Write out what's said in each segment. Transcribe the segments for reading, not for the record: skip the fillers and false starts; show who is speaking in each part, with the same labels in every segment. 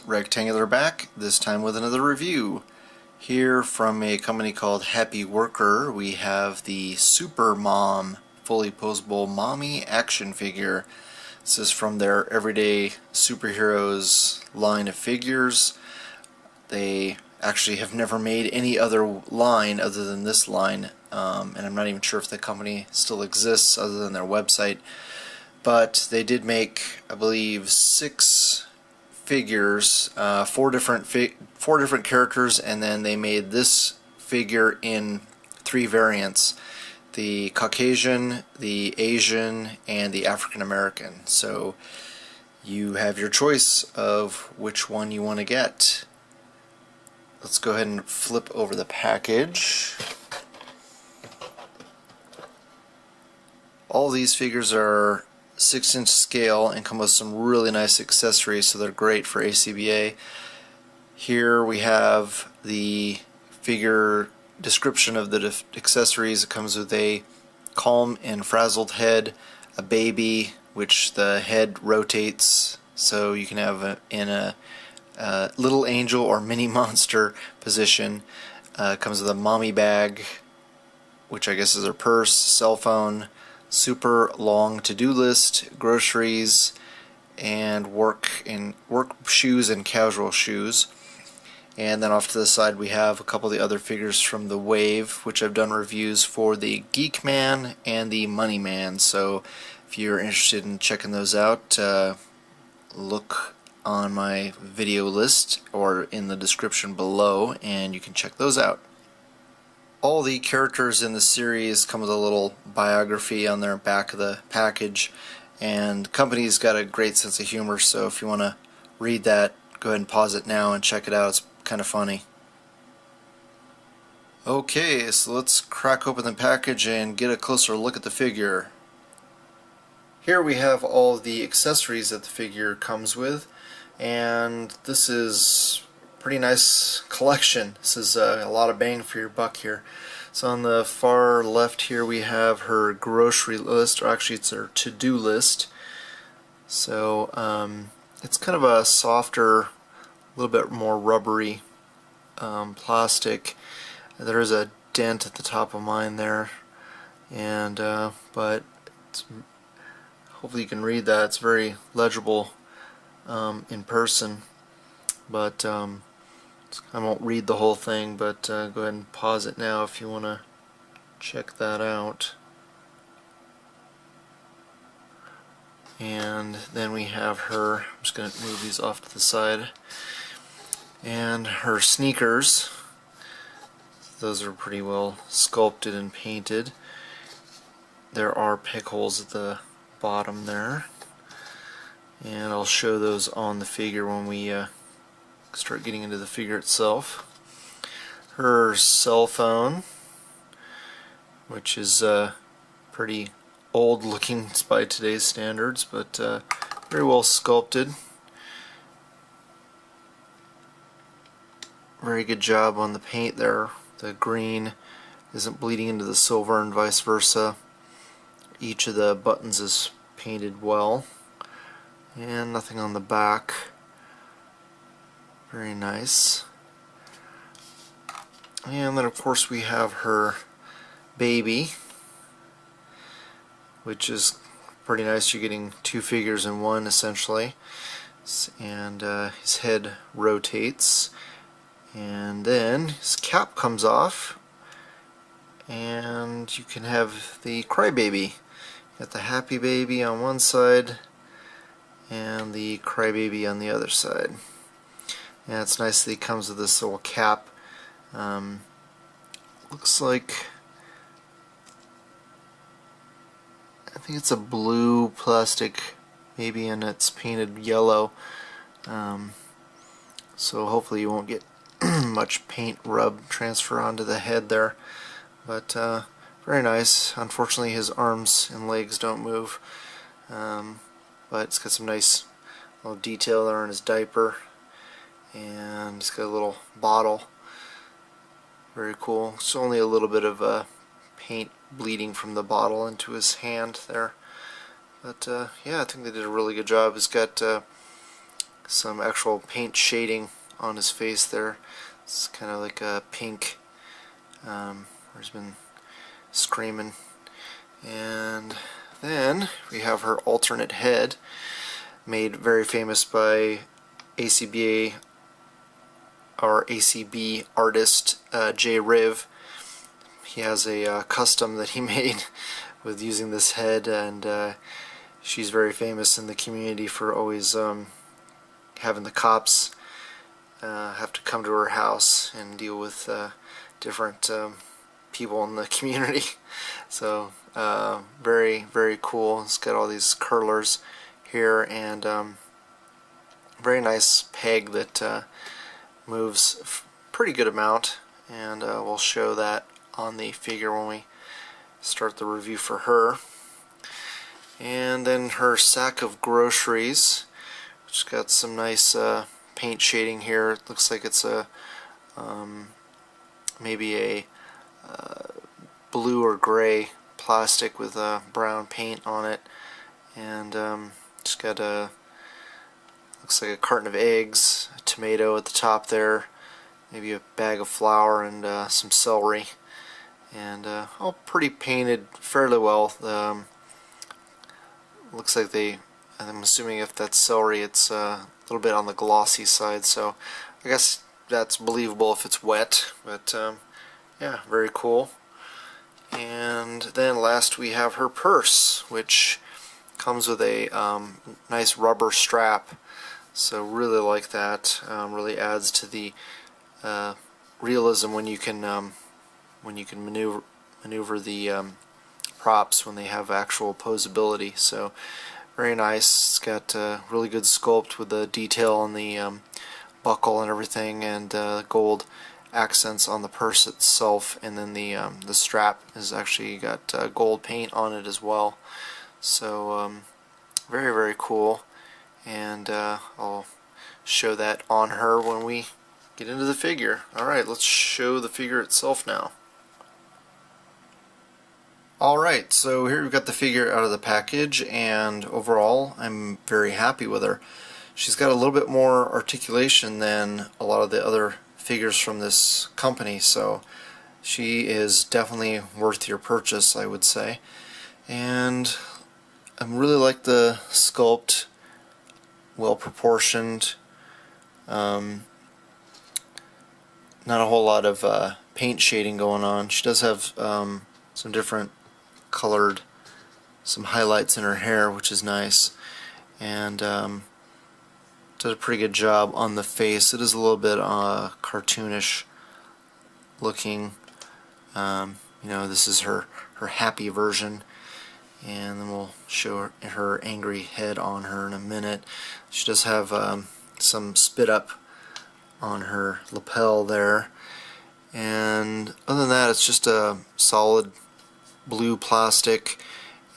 Speaker 1: Rectangular back, this time with another review. Here from a company called Happy Worker, we have the SuperMom fully posable mommy action figure. This is from their Everyday Superheroes line of figures. They actually have never made any other line other than this line, and I'm not even sure if the company still exists other than their website. But they did make, I believe, 6 figures, four different characters, and then they made this figure in 3 variants: the Caucasian, the Asian, and the African American. So you have your choice of which one you want to get. Let's go ahead and flip over the package. All these figures are 6-inch scale and come with some really nice accessories, so they're great for A.C.B.A. Here we have the figure description of the accessories. It comes with a calm and frazzled head, a baby, which the head rotates so you can have in a little angel or mini monster position. Comes with a mommy bag, which I guess is her purse, cell phone, super long to-do list, groceries, and work shoes and casual shoes. And then off to the side we have a couple of the other figures from the Wave, which I've done reviews for, the Geek Man and the Money Man. So if you're interested in checking those out, look on my video list or in the description below and you can check those out. All the characters in the series come with a little biography on their back of the package, and the company's got a great sense of humor, so if you want to read that, go ahead and pause it now and check it out. It's kind of funny. Okay, so let's crack open the package and get a closer look at the figure. Here we have all of the accessories that the figure comes with, and this is pretty nice collection. This is a lot of bang for your buck here. So on the far left here we have her grocery list, or actually it's her to-do list. So it's kind of a softer, a little bit more rubbery plastic. There is a dent at the top of mine there, and but hopefully you can read that. It's very legible in person, but I won't read the whole thing, but go ahead and pause it now if you want to check that out. And then we have her, I'm just going to move these off to the side, and her sneakers. Those are pretty well sculpted and painted. There are peg holes at the bottom there, and I'll show those on the figure when we start getting into the figure itself. Her cell phone, which is pretty old looking by today's standards, but very well sculpted. Very good job on the paint there. The green isn't bleeding into the silver and vice versa. Each of the buttons is painted well, and nothing on the back. Very nice. And then of course we have her baby, which is pretty nice. You're getting 2 figures in one essentially. And his head rotates, and then his cap comes off, and you can have the crybaby. Got the happy baby on one side and the crybaby on the other side. Yeah, it's nice that he comes with this little cap. Looks like, I think it's a blue plastic, maybe, and it's painted yellow. So hopefully you won't get much paint rub transfer onto the head there. But very nice. Unfortunately his arms and legs don't move. But it's got some nice little detail there on his diaper. And he's got a little bottle. Very cool. It's only a little bit of paint bleeding from the bottle into his hand there. But yeah, I think they did a really good job. He's got some actual paint shading on his face there. It's kind of like a pink, where he's been screaming. And then we have her alternate head, made very famous by A.C.B.A. or A.C.B. artist J. Riv. He has a custom that he made with using this head, and she's very famous in the community for always having the cops have to come to her house and deal with different people in the community. So very, very cool. It's got all these curlers here, and very nice peg that moves a pretty good amount, and we'll show that on the figure when we start the review for her. And then her sack of groceries, which got some nice paint shading here. It looks like it's a maybe a blue or gray plastic with brown paint on it, and just got a, looks like a carton of eggs, a tomato at the top there, maybe a bag of flour, and some celery, and all pretty painted fairly well. Looks like I'm assuming if that's celery, it's a little bit on the glossy side, so I guess that's believable if it's wet, but yeah, very cool. And then last we have her purse, which comes with a nice rubber strap, so really like that. Really adds to the realism when you can maneuver the props when they have actual posability. So very nice. It's got really good sculpt with the detail on the buckle and everything, and gold accents on the purse itself, and then the strap has actually got gold paint on it as well. So very, very cool, and I'll show that on her when we get into the figure. Alright, let's show the figure itself now. Alright, so here we've got the figure out of the package, and overall I'm very happy with her. She's got a little bit more articulation than a lot of the other figures from this company, so she is definitely worth your purchase, I would say. And I really like the sculpt, well proportioned, not a whole lot of paint shading going on. She does have some different colored, some highlights in her hair, which is nice, and did a pretty good job on the face. It is a little bit cartoonish looking. You know, this is her happy version, and then we'll show her angry head on her in a minute. She does have some spit up on her lapel there, and other than that, it's just a solid blue plastic,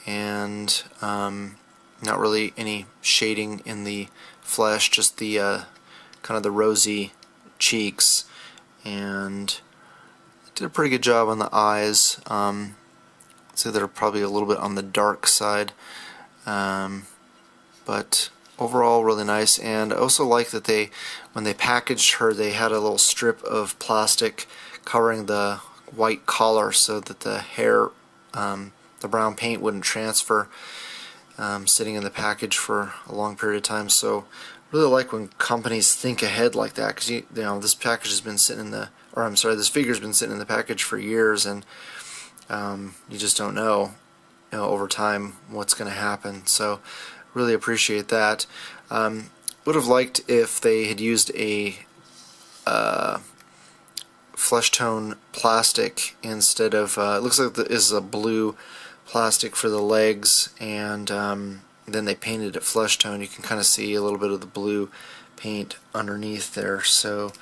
Speaker 1: and not really any shading in the flesh, just the kind of the rosy cheeks, and did a pretty good job on the eyes. So they're probably a little bit on the dark side, but overall really nice. And I also like that when they packaged her, they had a little strip of plastic covering the white collar so that the hair, the brown paint wouldn't transfer sitting in the package for a long period of time. So really like when companies think ahead like that, because you know, this package has been sitting in the, or I'm sorry, this figure's been sitting in the package for years, and you just don't know, over time what's going to happen. So really appreciate that. Would have liked if they had used a flesh tone plastic instead of it looks like this is a blue plastic for the legs, and then they painted it flesh tone. You can kind of see a little bit of the blue paint underneath there, so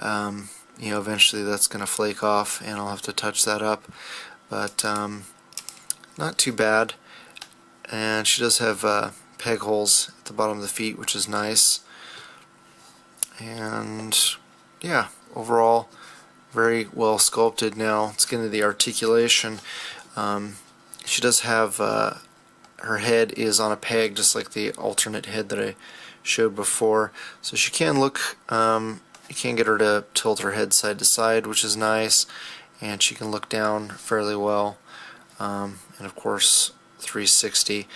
Speaker 1: you know, eventually that's going to flake off and I'll have to touch that up, but not too bad. And she does have peg holes at the bottom of the feet, which is nice. And yeah, overall very well sculpted. Now let's get into the articulation. She does have her head is on a peg, just like the alternate head that I showed before. So she can look, you can get her to tilt her head side to side, which is nice, and she can look down fairly well, and of course 360.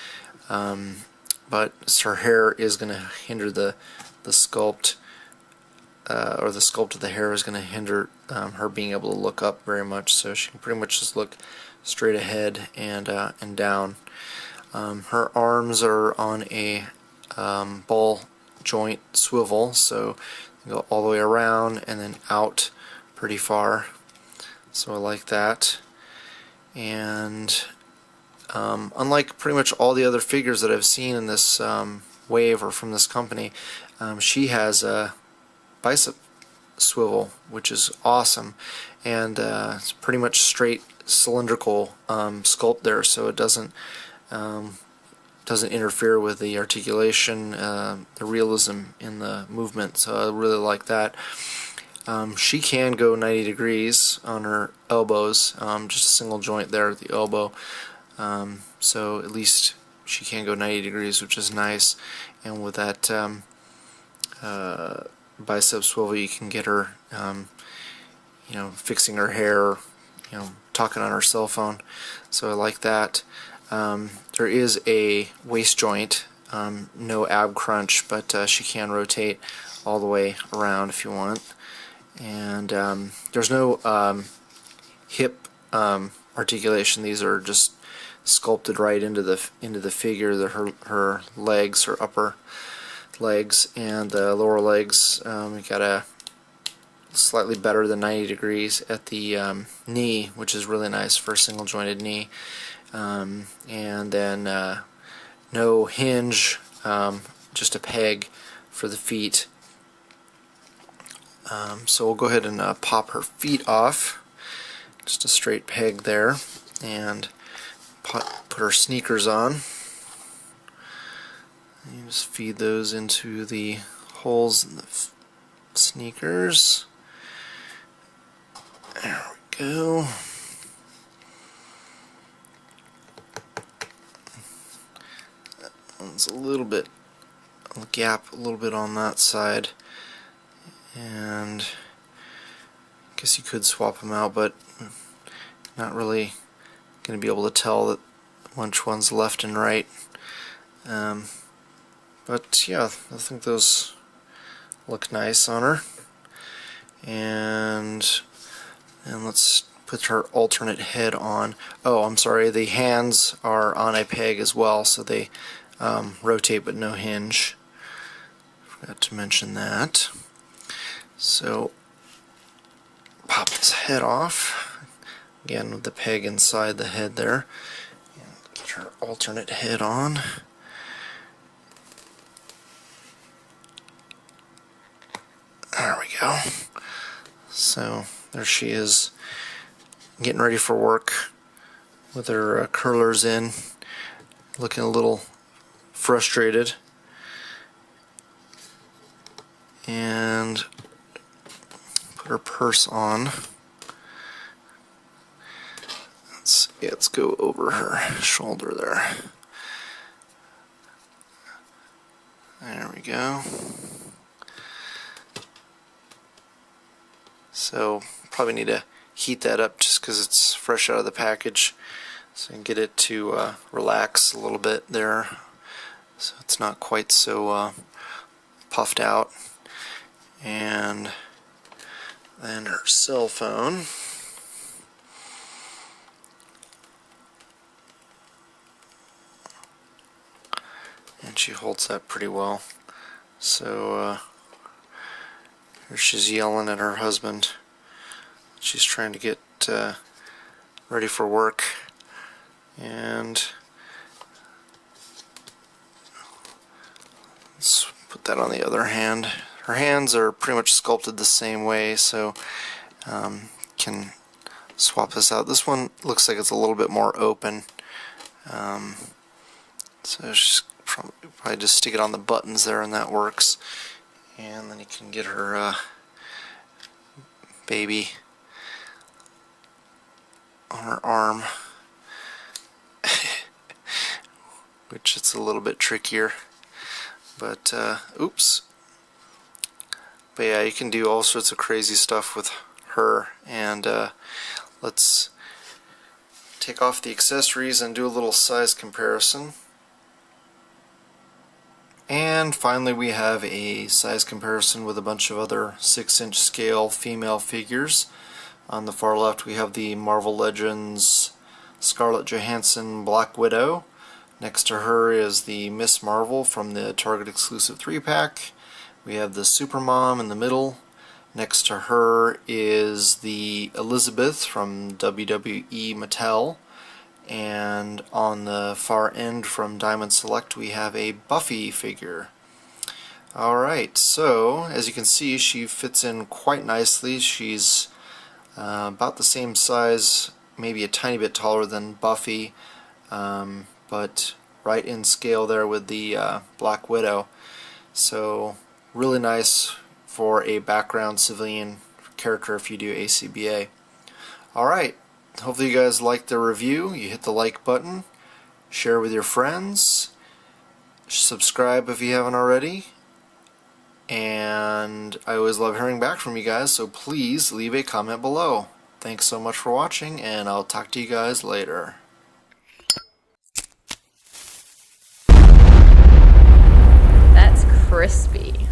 Speaker 1: But her hair is going to hinder the sculpt, or the sculpt of the hair is going to hinder her being able to look up very much. So she can pretty much just look straight ahead and down. Her arms are on a ball joint swivel, so you go all the way around and then out pretty far. So I like that. And unlike pretty much all the other figures that I've seen in this wave or from this company, she has a bicep swivel, which is awesome, and it's pretty much straight cylindrical sculpt there, so it doesn't interfere with the articulation, the realism in the movement. So I really like that. She can go 90 degrees on her elbows, just a single joint there at the elbow. So at least she can go 90 degrees, which is nice. And with that bicep swivel, you can get her, fixing her hair, talking on her cell phone. So I like that. There is a waist joint, no ab crunch, but she can rotate all the way around if you want. And there's no hip articulation. These are just sculpted right into the figure. Her legs, her upper legs and the lower legs, we got a slightly better than 90 degrees at the knee, which is really nice for a single jointed knee. And then no hinge, just a peg for the feet. So we'll go ahead and pop her feet off, just a straight peg there, and put her sneakers on. You just feed those into the holes in the sneakers. There we go. That one's a little bit, a gap a little bit on that side, and I guess you could swap them out, but not really going to be able to tell that which one's left and right. But yeah, I think those look nice on her. And let's put her alternate head on. Oh, I'm sorry, the hands are on a peg as well, so they rotate but no hinge. Forgot to mention that. So pop his head off, again with the peg inside the head there. And get her alternate head on. There we go. So there she is, getting ready for work with her curlers in, looking a little frustrated. And put her purse on. Let's go over her shoulder there. There we go. So probably need to heat that up just because it's fresh out of the package, so I can get it to relax a little bit there, so it's not quite so puffed out. And then her cell phone. And she holds that pretty well. So here she's yelling at her husband. She's trying to get ready for work. And let's put that on the other hand. Her hands are pretty much sculpted the same way, so can swap this out. This one looks like it's a little bit more open. So she's probably just stick it on the buttons there and that works. And then you can get her baby on her arm, which it's a little bit trickier, But oops. But yeah, you can do all sorts of crazy stuff with her. And let's take off the accessories and do a little size comparison. And finally we have a size comparison with a bunch of other 6-inch scale female figures. On the far left we have the Marvel Legends Scarlett Johansson Black Widow. Next to her is the Miss Marvel from the Target exclusive 3-pack. We have the SuperMom in the middle. Next to her is the Elizabeth from WWE Mattel. And on the far end from Diamond Select we have a Buffy figure. Alright, so as you can see, she fits in quite nicely. She's about the same size, maybe a tiny bit taller than Buffy, but right in scale there with the Black Widow. So really nice for a background civilian character if you do A.C.B.A. Alright, hopefully you guys liked the review. You hit the like button, share with your friends, subscribe if you haven't already, and I always love hearing back from you guys, so please leave a comment below. Thanks so much for watching, and I'll talk to you guys later.
Speaker 2: That's crispy.